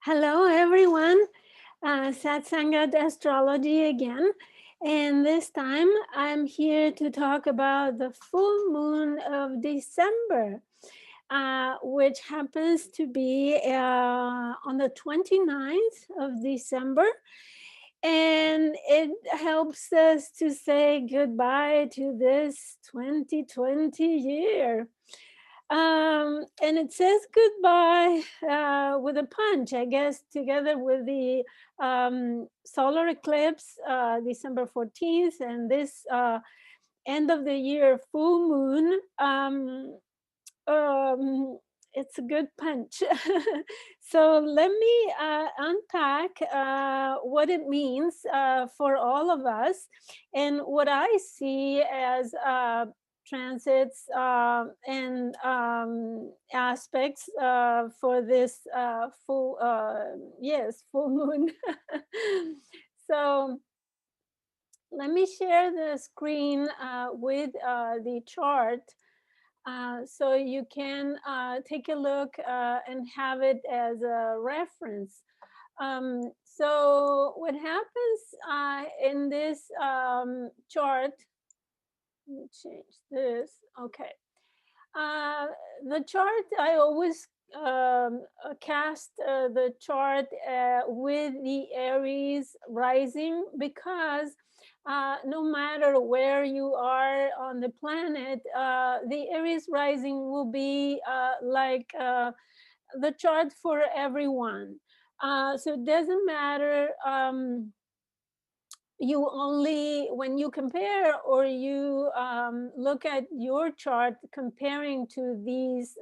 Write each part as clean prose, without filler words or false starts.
Hello, everyone. Satsangat Astrology again. And this time I'm here to talk about the full moon of December, which happens to be on the 29th of December. And it helps us to say goodbye to this 2020 year. And it says goodbye with a punch, I guess, together with the solar eclipse, December 14th, and this end of the year full moon. It's a good punch. So let me unpack what it means for all of us and what I see as transits and aspects for this full moon. So let me share the screen with the chart so you can take a look and have it as a reference. So what happens in this chart, let me change this, okay. The chart, I always cast the chart with the Aries rising because no matter where you are on the planet, the Aries rising will be like the chart for everyone. So it doesn't matter. You only, when you compare or you look at your chart comparing to these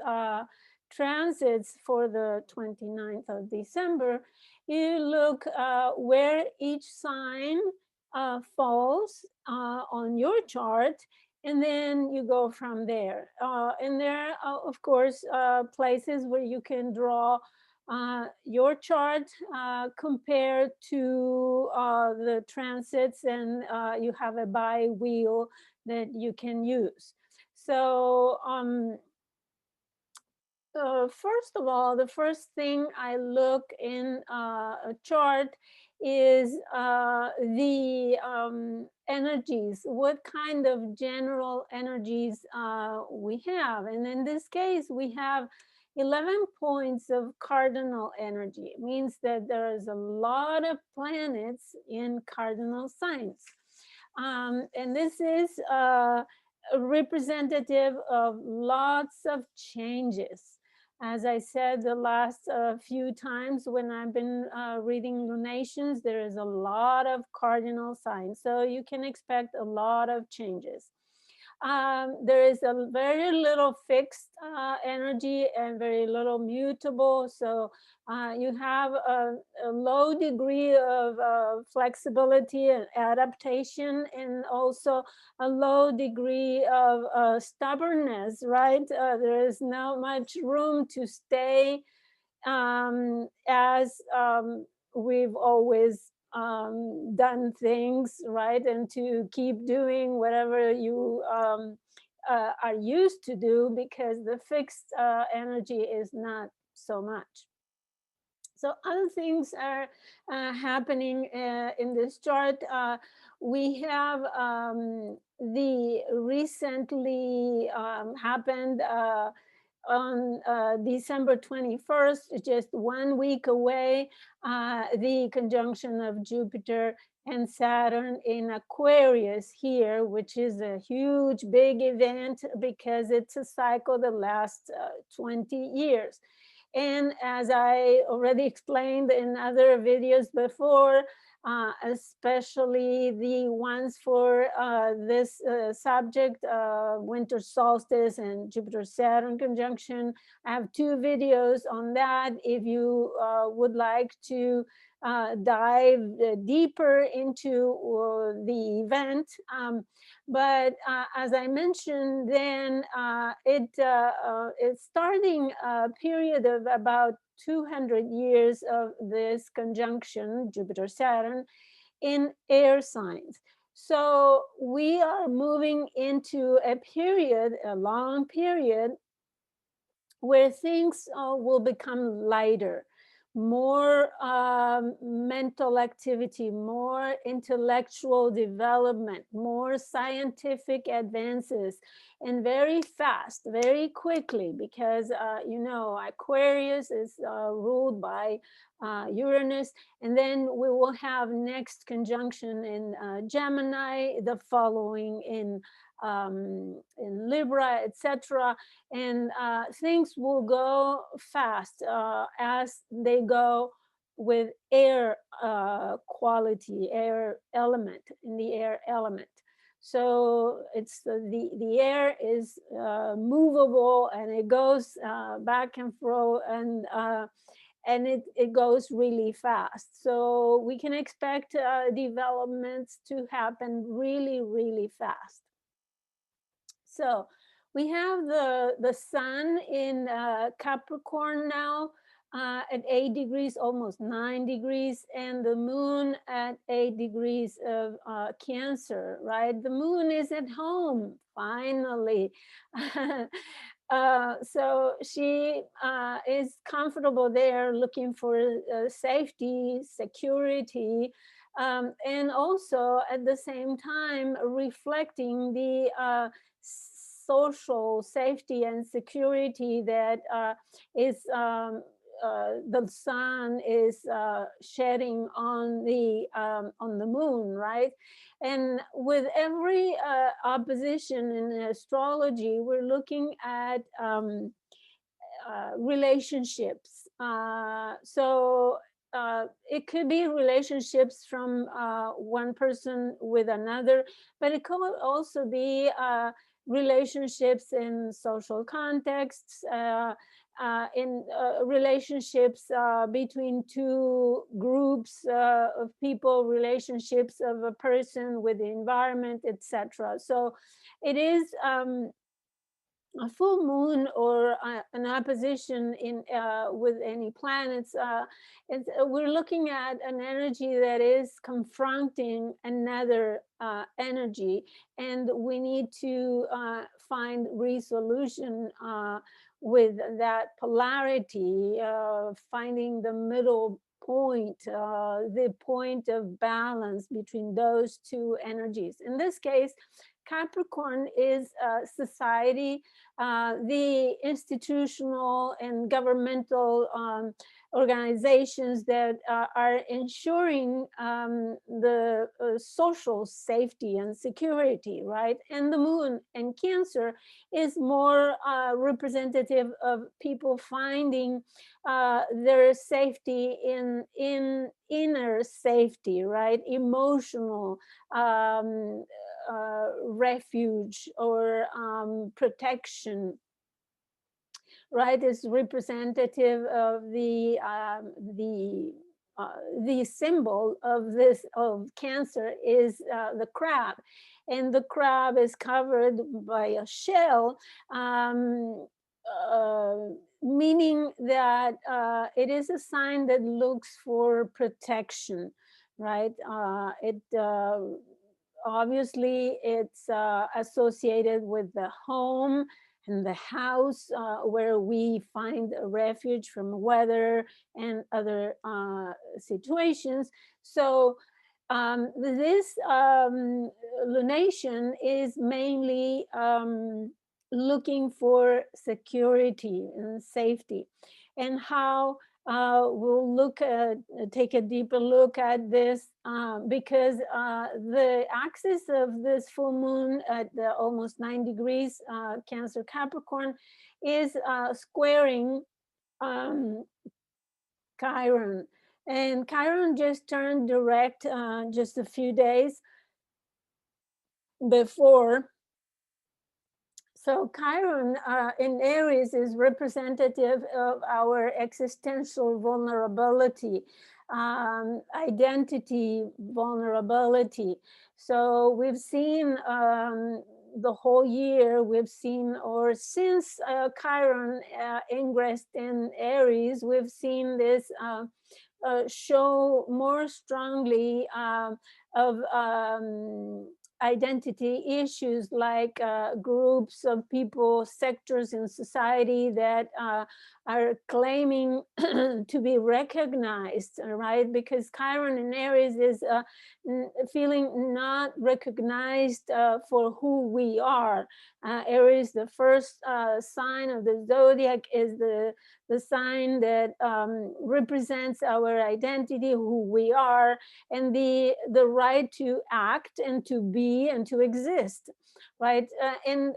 transits for the 29th of December, you look where each sign falls on your chart, and then you go from there. And there are, of course, places where you can draw your chart compared to the transits, and you have a bi wheel that you can use. So first of all, the first thing I look in a chart is the energies, what kind of general energies we have. And in this case, we have 11 points of cardinal energy. It means that there is a lot of planets in cardinal signs. And this is representative of lots of changes. As I said the last few times when I've been reading lunations, there is a lot of cardinal signs. So you can expect a lot of changes. There is a very little fixed energy and very little mutable. So you have a low degree of flexibility and adaptation, and also a low degree of stubbornness, right? There is not much room to stay as we've always done things, right? And to keep doing whatever you are used to do, because the fixed energy is not so much. So other things are happening in this chart. We have the recently happened on December 21st, just 1 week away, the conjunction of Jupiter and Saturn in Aquarius here, which is a huge, big event because it's a cycle that lasts 20 years. And as I already explained in other videos before, especially the ones for this subject, winter solstice and Jupiter-Saturn conjunction. I have 2 videos on that if you would like to dive deeper into the event. But as I mentioned, then it's starting a period of about 200 years of this conjunction, Jupiter-Saturn, in air signs. So we are moving into a period, a long period, where things will become lighter, more mental activity, more intellectual development, more scientific advances, and very fast, very quickly, because you know, Aquarius is ruled by Uranus, and then we will have next conjunction in Gemini, the following in Libra, etc. And things will go fast as they go with air quality, air element, in the air element. So it's the air is movable, and it goes back and forth, and it goes really fast. So we can expect developments to happen really, really fast. So we have the sun in Capricorn now at 8 degrees, almost 9 degrees, and the moon at 8 degrees of Cancer, right? The moon is at home, finally. So she is comfortable there, looking for safety, security, and also at the same time reflecting the social safety and security that is the sun is shedding on the moon, right? And with every opposition in astrology, we're looking at relationships. So it could be relationships from one person with another, but it could also be relationships in social contexts, in relationships between two groups of people, relationships of a person with the environment, etc. So it is a full moon or an opposition in with any planets. We're looking at an energy that is confronting another energy, and we need to find resolution with that polarity, finding the middle point, the point of balance between those two energies. In this case, Capricorn is society, the institutional and governmental organizations that are ensuring the social safety and security, right? And the moon and Cancer is more representative of people finding their safety in inner safety, right? Emotional refuge or protection, right? Is representative of the symbol of this of Cancer is the crab, and the crab is covered by a shell, meaning that it is a sign that looks for protection, right? It obviously it's associated with the home and the house, where we find a refuge from weather and other situations. So this lunation is mainly looking for security and safety, and how we'll take a deeper look at this, because the axis of this full moon at almost 9 degrees Cancer Capricorn is squaring Chiron, and Chiron just turned direct just a few days before. So Chiron in Aries is representative of our existential vulnerability, identity vulnerability. So we've seen the whole year, we've seen, or since Chiron ingressed in Aries, we've seen this show more strongly of identity issues, like groups of people, sectors in society that are claiming to be recognized, right? Because Chiron in Aries is feeling not recognized for who we are. Aries, the first sign of the zodiac, is the sign that represents our identity, who we are, and the right to act and to be and to exist, right? And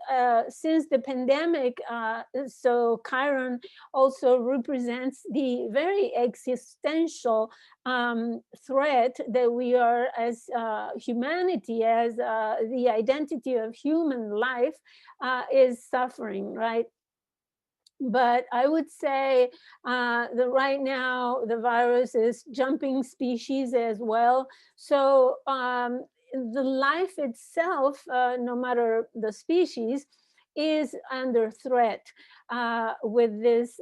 since the pandemic, so Chiron also represents the very existential threat that we are as humanity, as the identity of human life is suffering, right? But I would say that right now the virus is jumping species as well. So the life itself, no matter the species, is under threat with this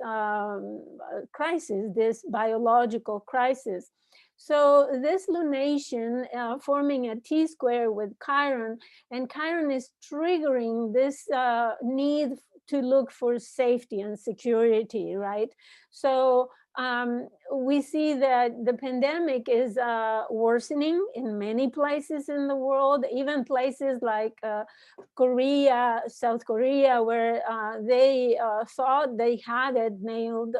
crisis, this biological crisis. So this lunation forming a T-square with Chiron, and Chiron is triggering this need to look for safety and security, right? So we see that the pandemic is worsening in many places in the world, even places like Korea, South Korea, where they thought they had it nailed.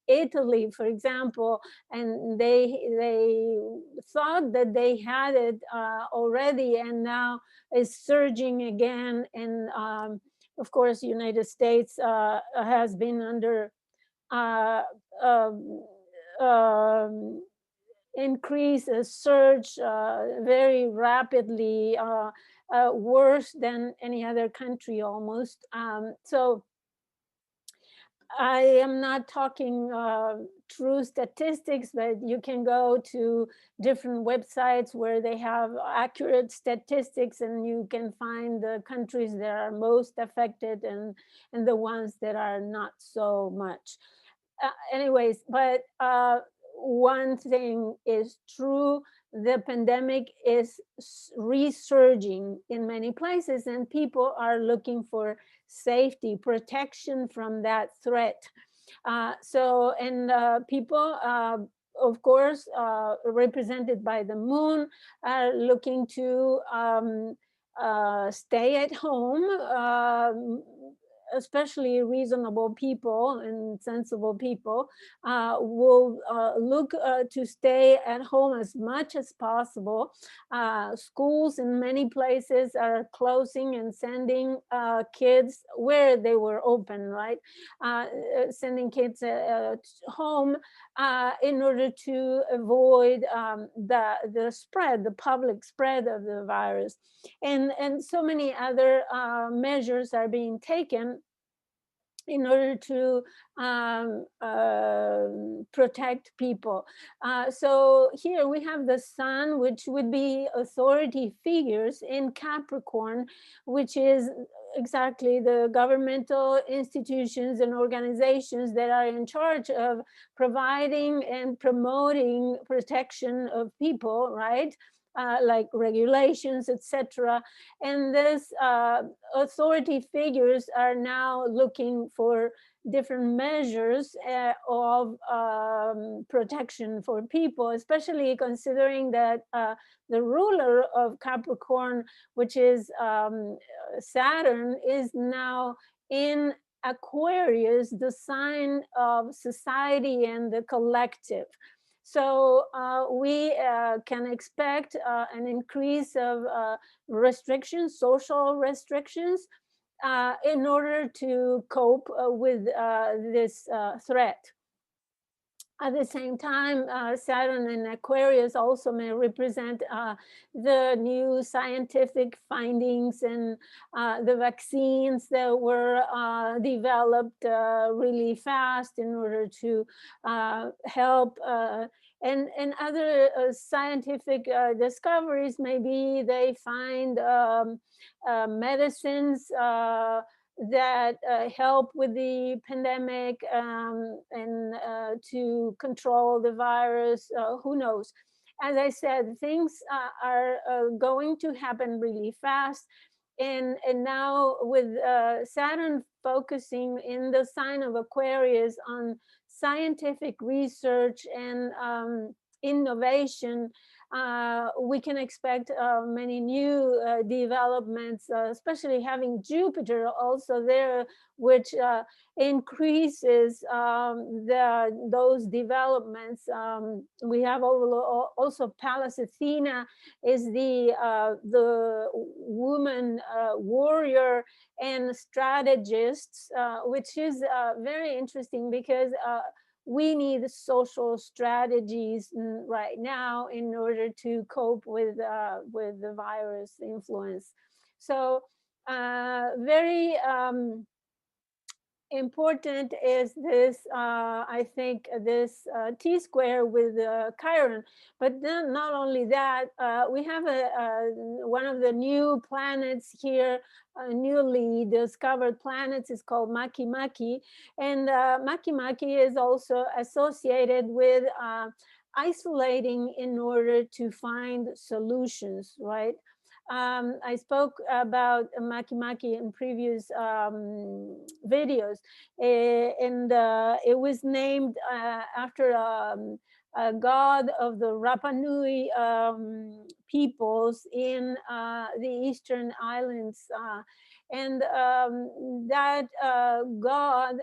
Italy, for example, and they thought that they had it already, and now is surging again. And of course, United States has been under uh, um, um, increase, a surge very rapidly, worse than any other country almost. So I am not talking true statistics, but you can go to different websites where they have accurate statistics, and you can find the countries that are most affected and the ones that are not so much. Anyways, but one thing is true: the pandemic is resurging in many places, and people are looking for safety, protection from that threat. And people, of course, represented by the moon, are looking to stay at home. Especially reasonable people and sensible people will look to stay at home as much as possible. Schools in many places are closing and sending kids where they were open, right? Sending kids home in order to avoid the spread, the public spread of the virus. And so many other measures are being taken in order to protect people. So here we have the sun, which would be authority figures in Capricorn, which is exactly the governmental institutions and organizations that are in charge of providing and promoting protection of people, right? Like regulations, etc. And this authority figures are now looking for different measures of protection for people, especially considering that the ruler of Capricorn, which is Saturn, is now in Aquarius, the sign of society and the collective. So we can expect an increase of restrictions, social restrictions, in order to cope with this threat. At the same time, Saturn and Aquarius also may represent the new scientific findings and the vaccines that were developed really fast in order to help. And other scientific discoveries, maybe they find medicines that help with the pandemic and to control the virus. Who knows? as I said, things are going to happen really fast. And now with Saturn focusing in the sign of Aquarius on scientific research and innovation, we can expect many new developments, especially having Jupiter also there, which increases those developments. We have also Pallas Athena is the woman warrior and strategist, which is very interesting because we need social strategies right now in order to cope with the virus influence. So very important is this, I think, this T-square with Chiron. But then not only that, we have one of the new planets here, newly discovered planets is called Makimaki. And Makimaki is also associated with isolating in order to find solutions, right? I spoke about Makimaki in previous videos, and it was named after a god of the Rapa Nui peoples in the Eastern Islands. And that god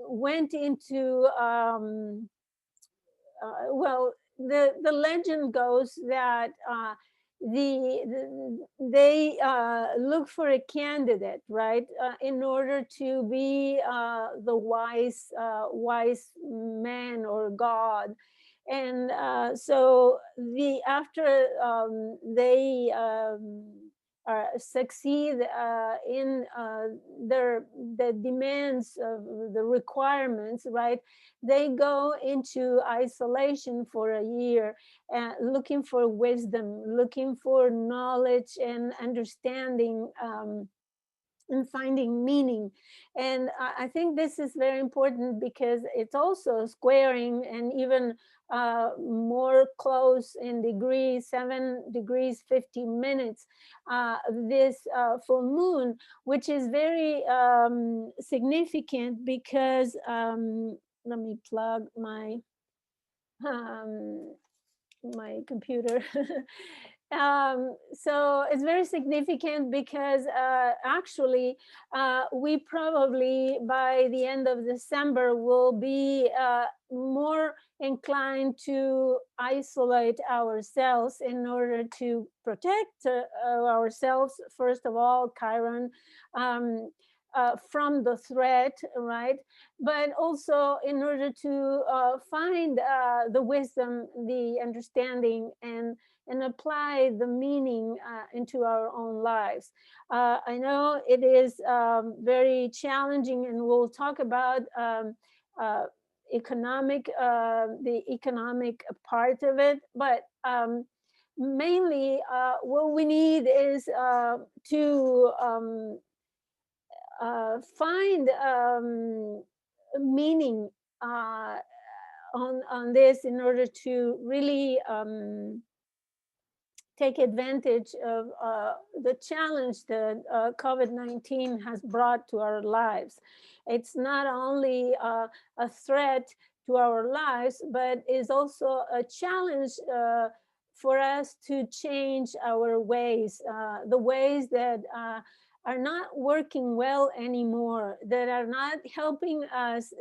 went into well, the legend goes that they look for a candidate, right, in order to be the wise man or god. And so the after they succeed in the demands of the requirements, right, they go into isolation for a year, looking for wisdom, looking for knowledge and understanding, and finding meaning. And I think this is very important because it's also squaring and even more close in degrees, 7 degrees 50 minutes, this full moon, which is very significant because let me plug my um, my computer. So it's very significant because actually we probably by the end of December will be more inclined to isolate ourselves in order to protect ourselves, first of all, Chiron, from the threat, right? But also in order to find the wisdom, the understanding, and apply the meaning into our own lives. I know it is very challenging, and we'll talk about the economic part of it, but mainly what we need is to find meaning on this in order to really take advantage of the challenge that COVID-19 has brought to our lives. It's not only a threat to our lives, but is also a challenge for us to change our ways, the ways that are not working well anymore, that are not helping us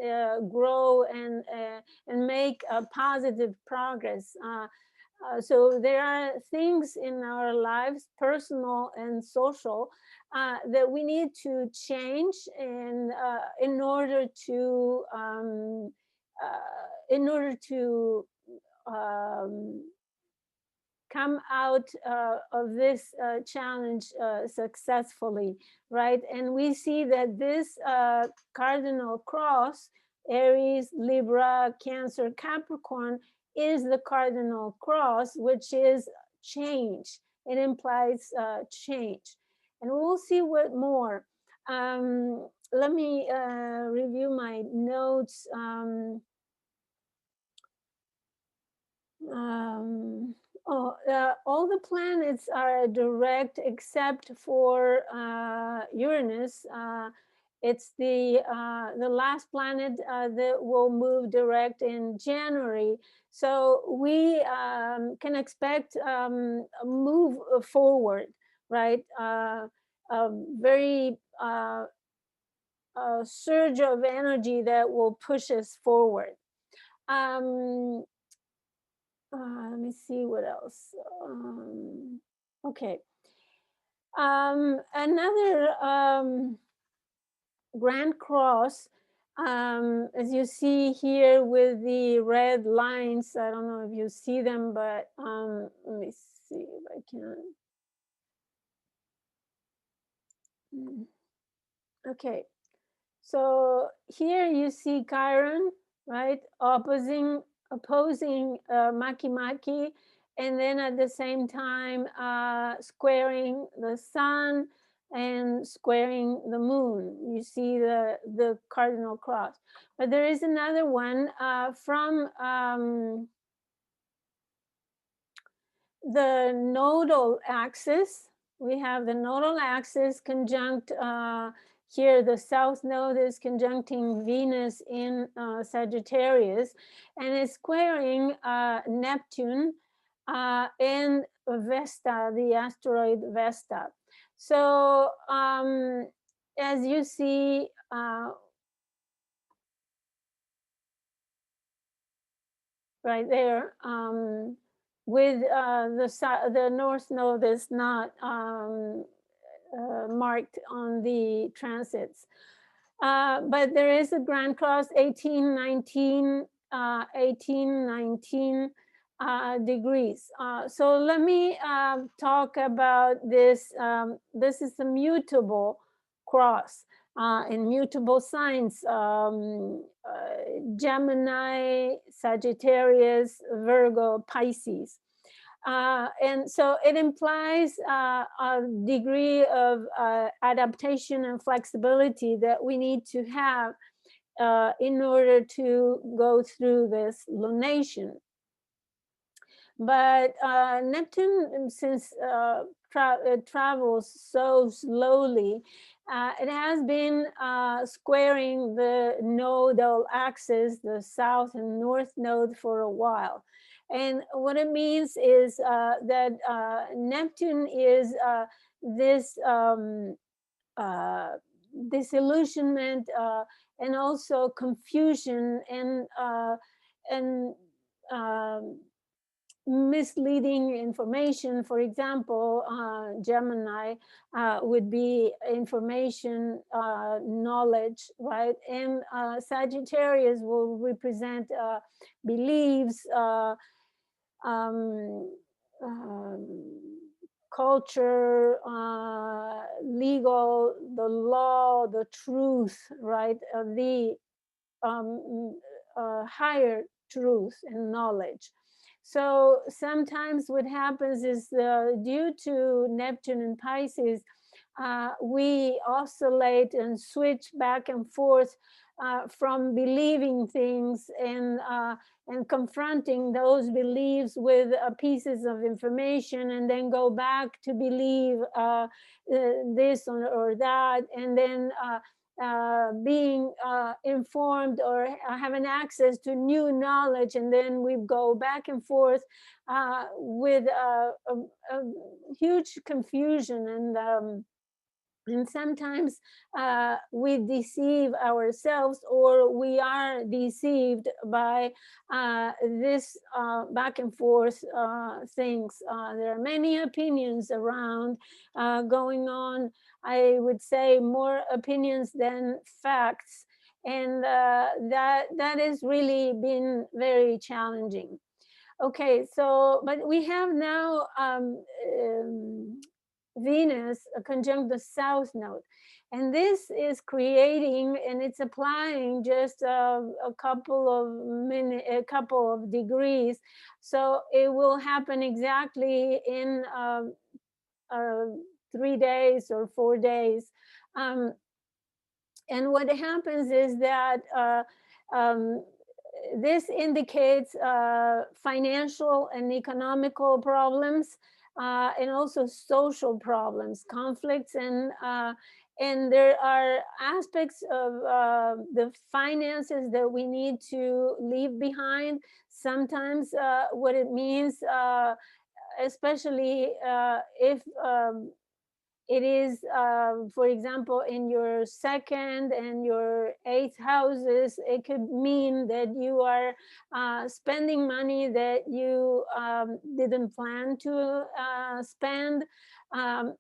grow and make a positive progress. So there are things in our lives, personal and social, that we need to change in order to um, come out of this challenge successfully, right? And we see that this cardinal cross, Aries, Libra, Cancer, Capricorn, is the cardinal cross, which is change. It implies change. And we'll see what more. Let me review my notes. all the planets are direct except for Uranus. It's the last planet that will move direct in January. So we can expect a move forward, right? A very surge of energy that will push us forward. Um, let me see what else. Okay. Another Grand Cross, as you see here with the red lines, I don't know if you see them, but let me see if I can. Okay, so here you see Chiron, right, opposing Makimaki, and then at the same time squaring the sun and squaring the moon. You see the cardinal cross. But there is another one from the nodal axis. We have the nodal axis conjunct here. The south node is conjuncting Venus in Sagittarius, and it's squaring Neptune and Vesta, the asteroid Vesta. So as you see, right there, with the north node is not marked on the transits. But there is a Grand Cross 1819 degrees. So let me talk about this. This is a mutable cross. In mutable signs, Gemini, Sagittarius, Virgo, Pisces. And so it implies a degree of adaptation and flexibility that we need to have in order to go through this lunation. But Neptune, since it travels so slowly, it has been squaring the nodal axis, the south and north node, for a while. And what it means is that Neptune is this disillusionment and also confusion and misleading information. For example, Gemini would be information, knowledge, right? And Sagittarius will represent beliefs, culture, legal, the law, the truth, right? The higher truth and knowledge. So sometimes what happens is due to Neptune and Pisces, we oscillate and switch back and forth from believing things and confronting those beliefs with pieces of information, and then go back to believe this or that, and then being informed or having access to new knowledge, and then we go back and forth with a huge confusion, and sometimes we deceive ourselves, or we are deceived by this back and forth things. There are many opinions around going on. I would say more opinions than facts, and that has really been very challenging. Okay, so but we have now Venus conjunct the south node, and this is creating, and it's applying just a couple of degrees. So it will happen exactly in 3 days or 4 days. And what happens is that this indicates financial and economical problems, and also social problems, conflicts, and there are aspects of the finances that we need to leave behind. Sometimes what it means, especially if it is, for example, in your second and your eighth houses, it could mean that you are spending money that you didn't plan to spend,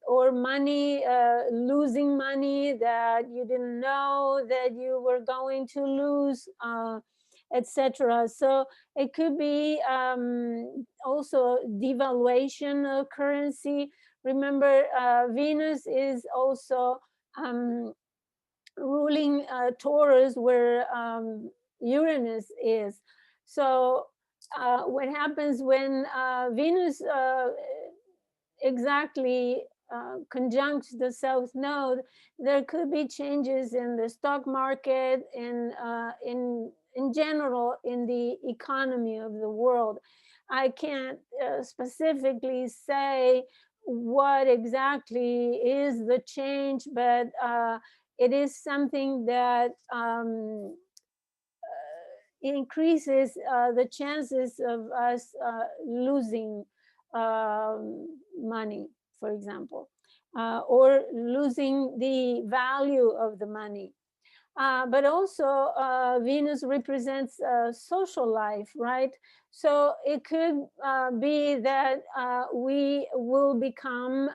or money, losing money that you didn't know that you were going to lose, etc. So it could be also devaluation of currency. Remember, Venus is also ruling Taurus, where Uranus is. So what happens when Venus exactly conjuncts the south node, there could be changes in the stock market and in general in the economy of the world. I can't specifically say what exactly is the change, but it is something that increases the chances of us losing money, for example, or losing the value of the money. But also Venus represents social life, right? So it could be that we will become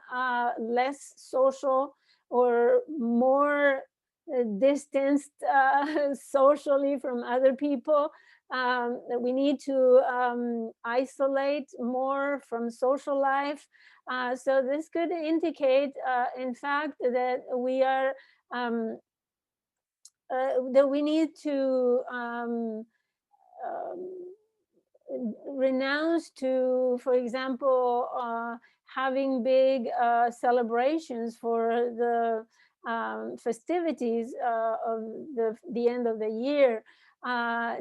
less social or more distanced socially from other people. We need to isolate more from social life. So this could indicate, in fact, that we are that we need to renounce to, for example, having big celebrations for the festivities of the end of the year.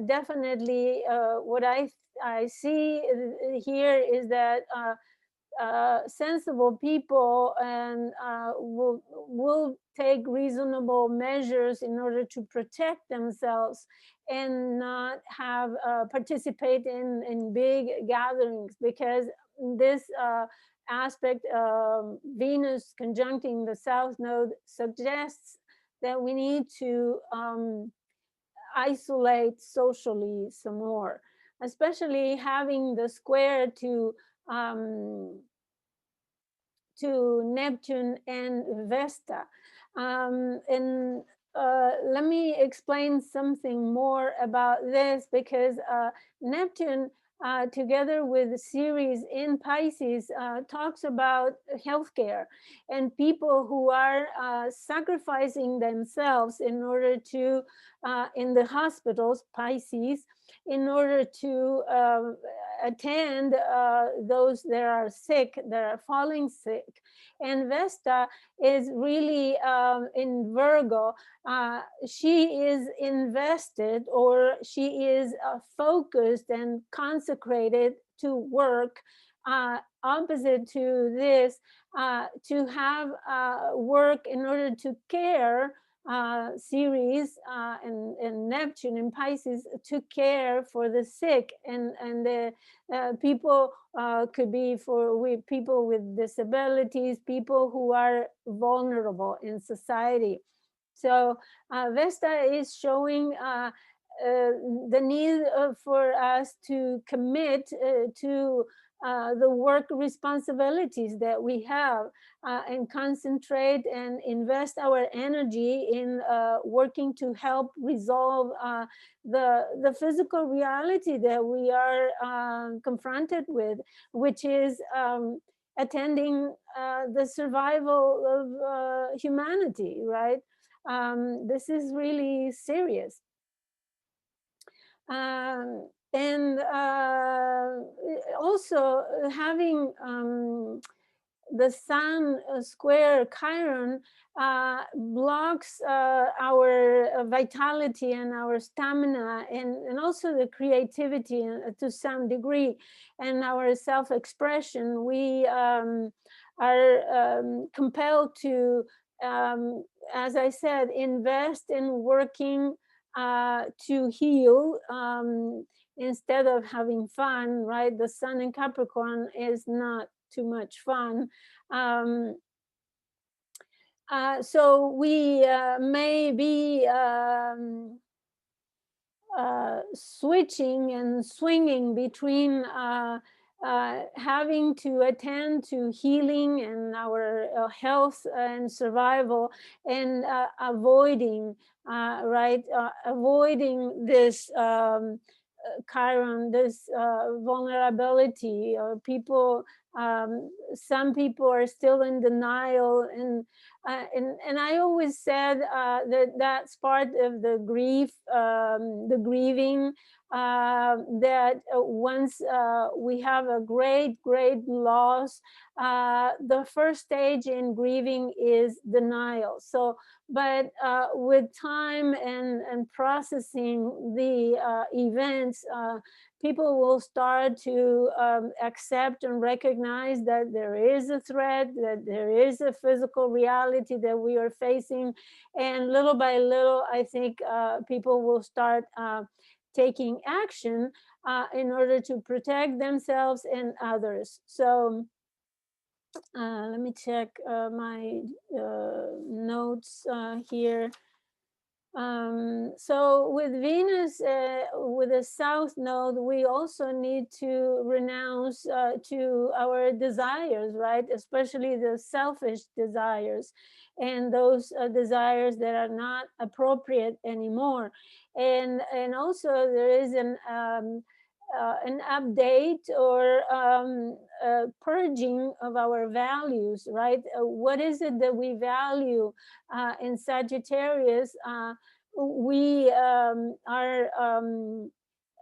Definitely, what I see here is that sensible people and will take reasonable measures in order to protect themselves and not have participate in big gatherings, because this aspect of Venus conjuncting the south node suggests that we need to isolate socially some more, especially having the square um, to Neptune and Vesta. And let me explain something more about this, because Neptune, together with Ceres in Pisces, talks about healthcare and people who are sacrificing themselves in order to, in the hospitals, Pisces, in order to attend those that are sick, that are falling sick. And Vesta is really in Virgo. She is invested, or she is focused and consecrated to work. Opposite to this, to have work in order to care. Ceres and Neptune in Pisces took care for the sick, and the people could be people with disabilities, people who are vulnerable in society. So Vesta is showing the need for us to commit to the work responsibilities that we have, and concentrate and invest our energy in working to help resolve the physical reality that we are confronted with, which is attending the survival of humanity, right? This is really serious. And also having the sun square Chiron blocks our vitality and our stamina, and also the creativity to some degree, and our self-expression. We are compelled to, as I said, invest in working to heal, instead of having fun, right? The sun in Capricorn is not too much fun. So we may be switching and swinging between having to attend to healing and our health and survival, and avoiding, right, avoiding this Chiron, this vulnerability. Or people, some people are still in denial, and I always said that that's part of the grief, the grieving. That once we have a great loss, the first stage in grieving is denial. So, but with time and processing the events, people will start to accept and recognize that there is a threat, that there is a physical reality that we are facing. And little by little, I think people will start taking action in order to protect themselves and others. So let me check my notes here. So with Venus, with the south node, we also need to renounce to our desires, right? Especially the selfish desires, and those desires that are not appropriate anymore. And also there is an update or purging of our values, right? What is it that we value in Sagittarius? We are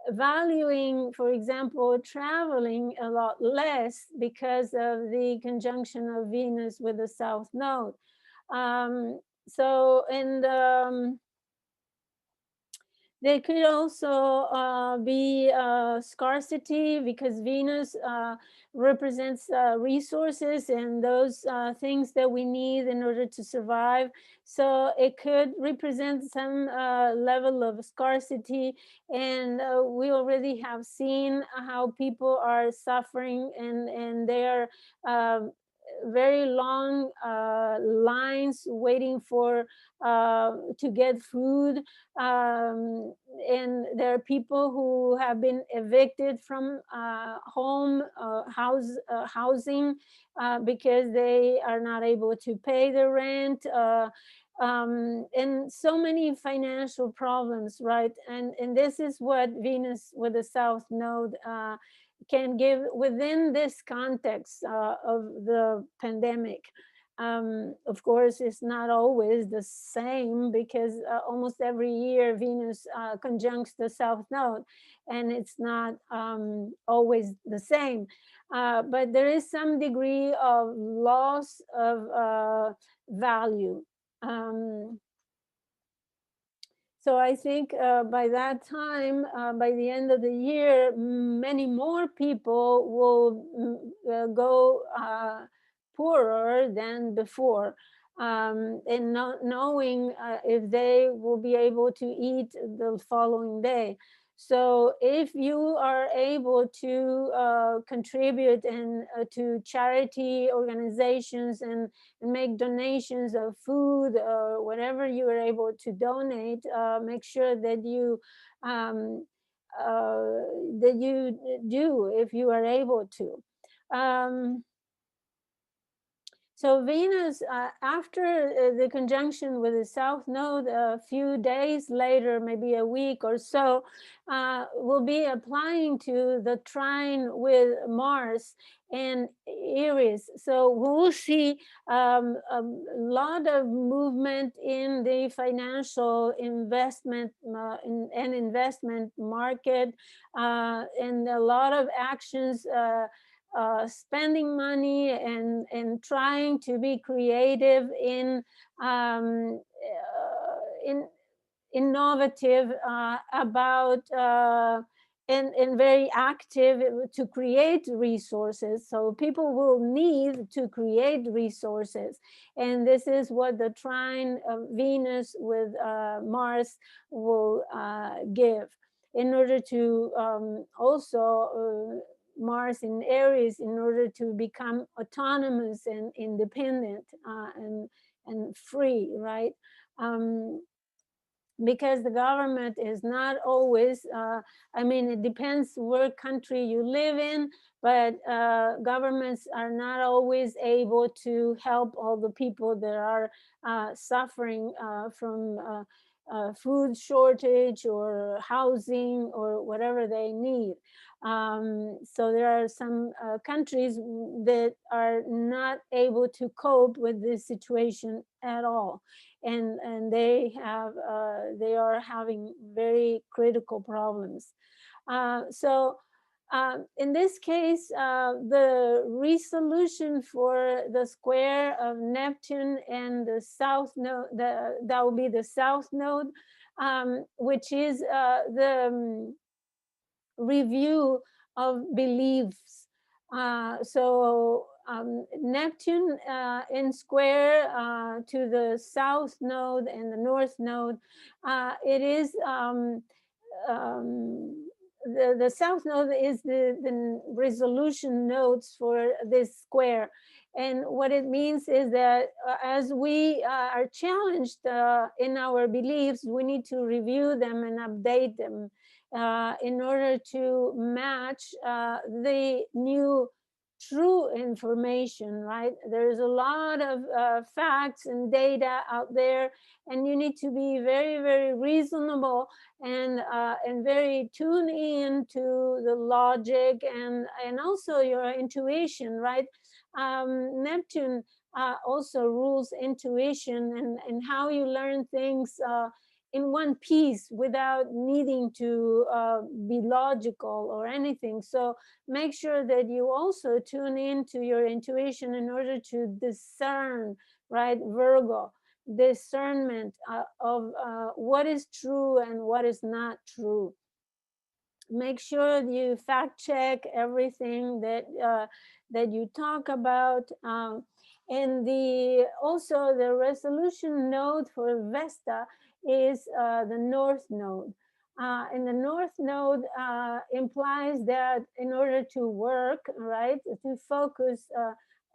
valuing, for example, traveling a lot less because of the conjunction of Venus with the south node. So, and there could also be scarcity, because Venus represents resources and those things that we need in order to survive. So it could represent some level of scarcity. And we already have seen how people are suffering, and they are very long lines waiting for to get food. And there are people who have been evicted from housing because they are not able to pay the rent. And so many financial problems, right? And this is what Venus with the south node can give within this context of the pandemic. Of course, it's not always the same, because almost every year Venus conjuncts the south node, and it's not always the same. But there is some degree of loss of value. So I think by that time, by the end of the year, many more people will go poorer than before, and not knowing if they will be able to eat the following day. So if you are able to contribute and to charity organizations, and make donations of food or whatever you are able to donate, make sure that you um, that you do, if you are able to. So Venus, after the conjunction with the south node, a few days later, maybe a week or so, will be applying to the trine with Mars and Aries. So we'll see a lot of movement in the financial investment and investment market, and a lot of actions spending money and trying to be creative um, in innovative about and very active to create resources. So people will need to create resources, and this is what the trine of Venus with Mars will give, in order to also Mars in Aries, in order to become autonomous and independent and free, right? um, because the government is not always, I mean, it depends where country you live in, but governments are not always able to help all the people that are suffering from food shortage or housing or whatever they need. So there are some countries that are not able to cope with this situation at all, and they are having very critical problems. So in this case, the resolution for the square of Neptune and the south node, that will be the south node, which is the review of beliefs. Neptune in square to the south node and the north node, it is the south node is the resolution nodes for this square. And what it means is that as we are challenged in our beliefs, we need to review them and update them in order to match the new true information, right? There's a lot of facts and data out there, and you need to be very, very reasonable and very tuned in to the logic and also your intuition, right? Neptune also rules intuition and how you learn things in one piece without needing to be logical or anything. So make sure that you also tune into your intuition in order to discern, right? Virgo, discernment of what is true and what is not true. Make sure you fact check everything that you talk about. And also the resolution node for Vesta is the north node. And the north node implies that in order to work, right, to focus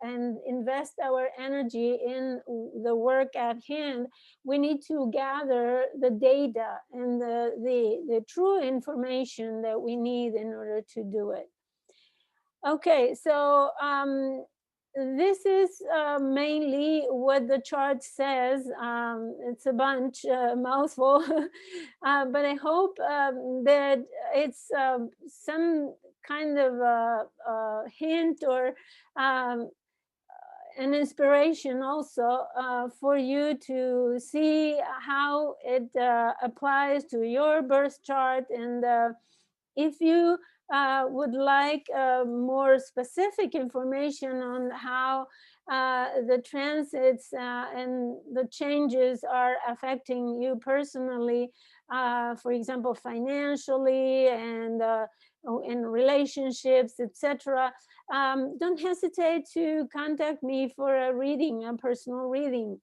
and invest our energy in the work at hand, we need to gather the data and the true information that we need in order to do it. Okay, so this is mainly what the chart says. It's a bunch, mouthful, but I hope that it's some kind of hint or an inspiration also for you to see how it applies to your birth chart. And if you would like more specific information on how the transits and the changes are affecting you personally, for example, financially and in relationships, etc., don't hesitate to contact me for a reading, a personal reading.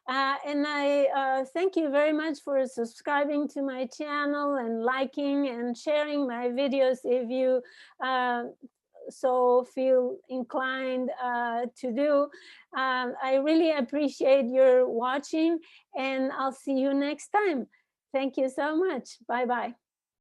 And I thank you very much for subscribing to my channel and liking and sharing my videos if you so feel inclined to do. I really appreciate your watching, and I'll see you next time. Thank you so much. Bye-bye.